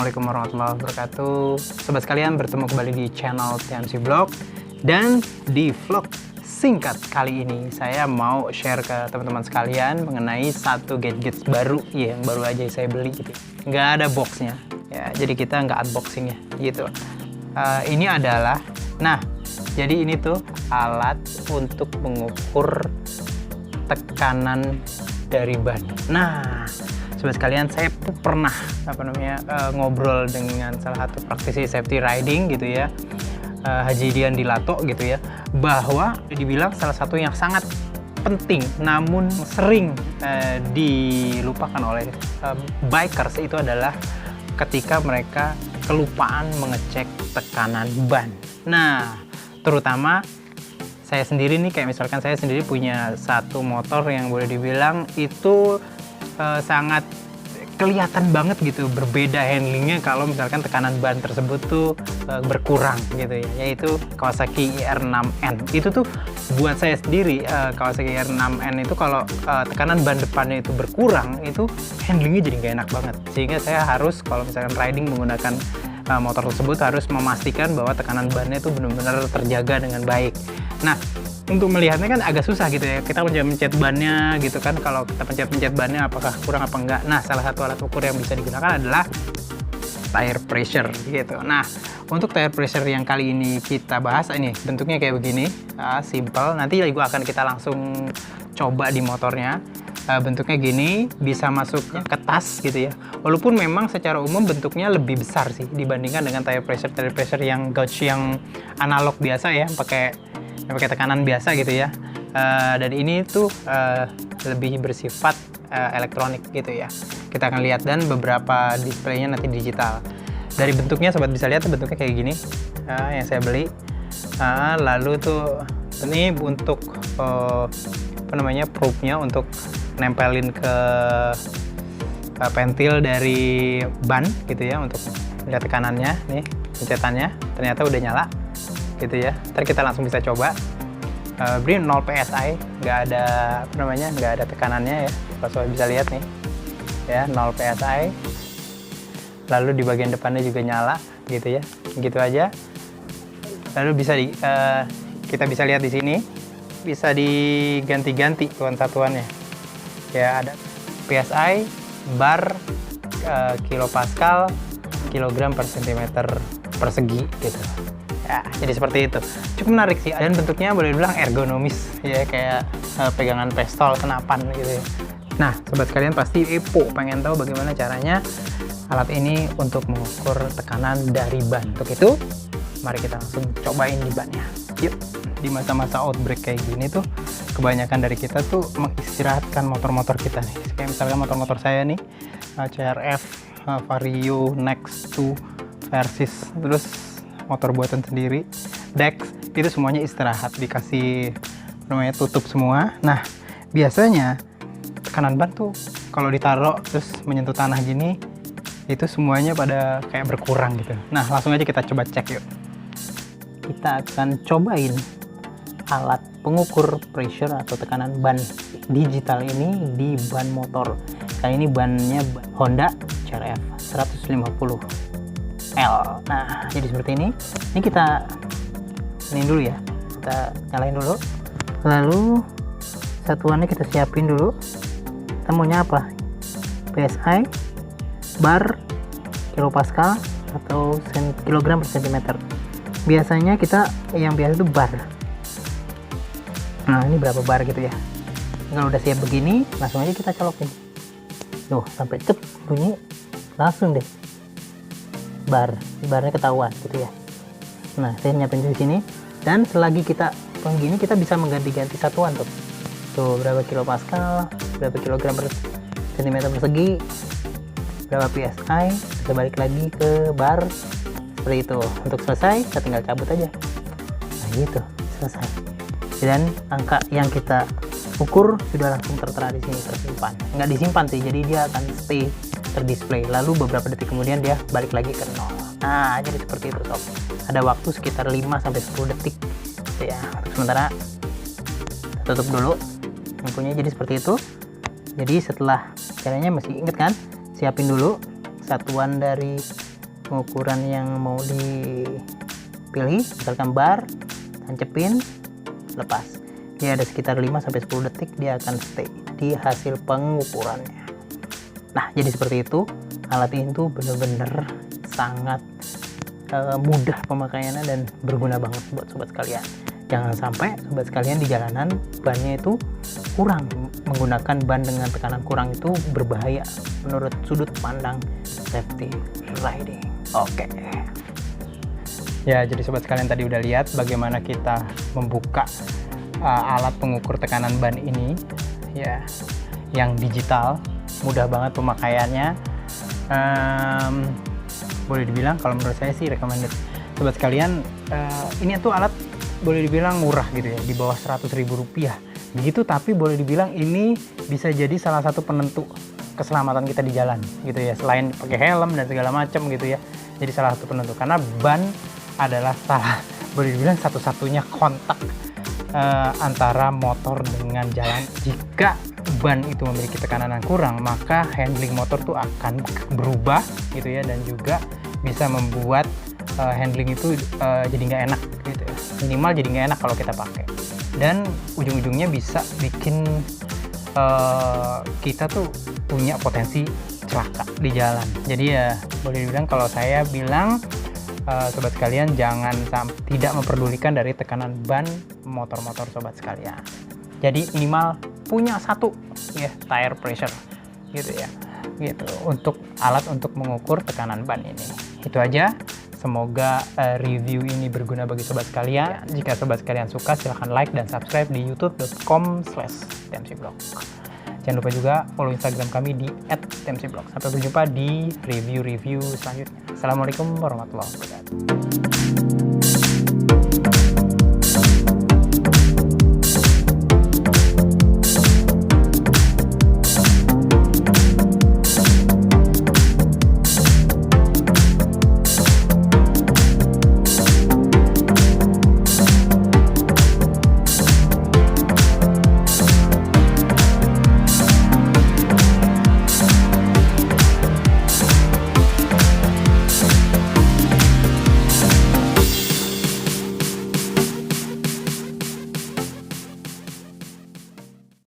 Assalamualaikum warahmatullahi wabarakatuh. Sobat sekalian, bertemu kembali di channel TMC Vlog. Dan di vlog singkat kali ini saya mau share ke teman-teman sekalian mengenai satu gadget baru yang baru aja saya beli gitu. Nggak ada boxnya ya, jadi kita nggak unboxing ya gitu. Ini adalah, jadi ini tuh alat untuk mengukur tekanan dari ban. Sobat sekalian, saya pernah ngobrol dengan salah satu praktisi safety riding gitu ya, Haji Dian Dilato gitu ya, bahwa dibilang salah satu yang sangat penting namun sering dilupakan oleh bikers itu adalah ketika mereka kelupaan mengecek tekanan ban. Terutama saya sendiri nih, kayak misalkan saya sendiri punya satu motor yang boleh dibilang itu sangat kelihatan banget gitu berbeda handlingnya kalau misalkan tekanan ban tersebut tuh berkurang gitu ya, yaitu Kawasaki IR6N. Itu tuh buat saya sendiri, Kawasaki IR6N itu kalau tekanan ban depannya itu berkurang, itu handlingnya jadi nggak enak banget, sehingga saya harus kalau misalkan riding menggunakan motor tersebut harus memastikan bahwa tekanan bannya itu benar-benar terjaga dengan baik. Untuk melihatnya kan agak susah gitu ya, kita mencet bannya gitu kan, kalau kita pencet bannya apakah kurang apa enggak. Salah satu alat ukur yang bisa digunakan adalah tire pressure gitu. Untuk tire pressure yang kali ini kita bahas, ini bentuknya kayak begini, simple. Nanti juga akan kita langsung coba di motornya. Bentuknya gini, bisa masuk ke tas gitu ya, walaupun memang secara umum bentuknya lebih besar sih dibandingkan dengan tire pressure yang gauge yang analog biasa ya, pakai tekanan biasa gitu ya. Dan ini tuh lebih bersifat elektronik gitu ya. Kita akan lihat, dan beberapa displaynya nanti digital. Dari bentuknya sobat bisa lihat bentuknya kayak gini, yang saya beli. Lalu tuh ini untuk probe-nya untuk nempelin ke pentil dari ban gitu ya, untuk lihat tekanannya. Nih pencetannya ternyata udah nyala gitu ya. Ntar kita langsung bisa coba. Beri 0 PSI, nggak ada tekanannya ya, kalau sobat bisa lihat nih ya, 0 PSI. Lalu di bagian depannya juga nyala gitu ya, gitu aja. Lalu kita bisa lihat di sini bisa diganti-ganti satuannya ya, ada PSI, bar, kilopascal, kilogram per sentimeter persegi gitu ya. Jadi seperti itu, cukup menarik sih, dan bentuknya boleh dibilang ergonomis ya, kayak pegangan pistol senapan gitu ya. Sobat sekalian pasti pengen tahu bagaimana caranya alat ini untuk mengukur tekanan dari ban. Untuk itu mari kita langsung cobain di bannya. Yuk. Di masa-masa outbreak kayak gini tuh kebanyakan dari kita tuh mengistirahatkan motor-motor kita nih. Kayak misalkan motor-motor saya nih, CRF, Vario, Next 2, Versys, terus motor buatan sendiri, Dex, itu semuanya istirahat, dikasih tutup semua. Biasanya tekanan ban tuh kalau ditaruh terus menyentuh tanah gini, itu semuanya pada kayak berkurang gitu. Langsung aja kita coba cek yuk. Kita akan cobain alat pengukur pressure atau tekanan ban digital ini di ban motor. Kali ini bannya Honda CRF 150L. Jadi seperti ini. Ini kita ini dulu ya, kita nyalain dulu. Lalu satuannya kita siapin dulu. Kita maunya apa? PSI, bar, kilopascal atau kilogram per sentimeter. Biasanya kita yang biasa itu bar. Ini berapa bar gitu ya. Kalau udah siap begini, langsung aja kita colokin. Tuh, sampai cep bunyi, langsung deh barnya ketahuan gitu ya. Saya nyiapin di sini, dan selagi kita begini kita bisa mengganti-ganti satuan tuh berapa kilopascal, berapa kilogram per sentimeter persegi, berapa PSI, kita balik lagi ke bar seperti itu. Untuk selesai kita tinggal cabut aja, gitu, selesai. Dan angka yang kita ukur sudah langsung tertera di sini, tersimpan. Nggak disimpan sih, jadi dia akan stay terdisplay. Lalu beberapa detik kemudian dia balik lagi ke 0. Jadi seperti itu sob. Ada waktu sekitar 5-10 detik ya. Untuk sementara kita tutup dulu lampunya. Jadi seperti itu. Jadi setelah caranya masih inget kan, siapin dulu satuan dari pengukuran yang mau dipilih, misalkan bar, tancepin, lepas. Dia ada sekitar 5-10 detik dia akan stay di hasil pengukurannya. Nah, jadi seperti itu. Alat ini tuh bener-bener sangat mudah pemakaiannya dan berguna banget buat sobat sekalian. Jangan sampai sobat sekalian di jalanan bannya itu kurang, menggunakan ban dengan tekanan kurang itu berbahaya menurut sudut pandang safety riding. Oke. Ya, jadi sobat sekalian tadi udah lihat bagaimana kita membuka alat pengukur tekanan ban ini ya, yang digital, mudah banget pemakaiannya. Boleh dibilang kalau menurut saya sih recommended sobat sekalian. Ini tuh alat boleh dibilang murah gitu ya, di bawah 100.000 rupiah begitu, tapi boleh dibilang ini bisa jadi salah satu penentu keselamatan kita di jalan gitu ya, selain pakai helm dan segala macam gitu ya. Jadi salah satu penentu, karena ban adalah boleh dibilang satu-satunya kontak antara motor dengan jalan. Jika ban itu memiliki tekanan yang kurang, maka handling motor tuh akan berubah gitu ya, dan juga bisa membuat handling itu jadi nggak enak gitu ya. Minimal jadi nggak enak kalau kita pakai, dan ujung-ujungnya bisa bikin kita tuh punya potensi celaka di jalan. Jadi ya boleh dibilang, kalau saya bilang sobat sekalian jangan tidak memperdulikan dari tekanan ban motor-motor sobat sekalian. Jadi minimal punya satu ya tire pressure gitu ya, gitu untuk alat untuk mengukur tekanan ban ini. Itu aja. Semoga review ini berguna bagi sobat sekalian. Jika sobat sekalian suka, silahkan like dan subscribe di youtube.com/tmcblog. Jangan lupa juga follow Instagram kami di @tmcblog. Sampai jumpa di review-review selanjutnya. Assalamualaikum warahmatullahi wabarakatuh.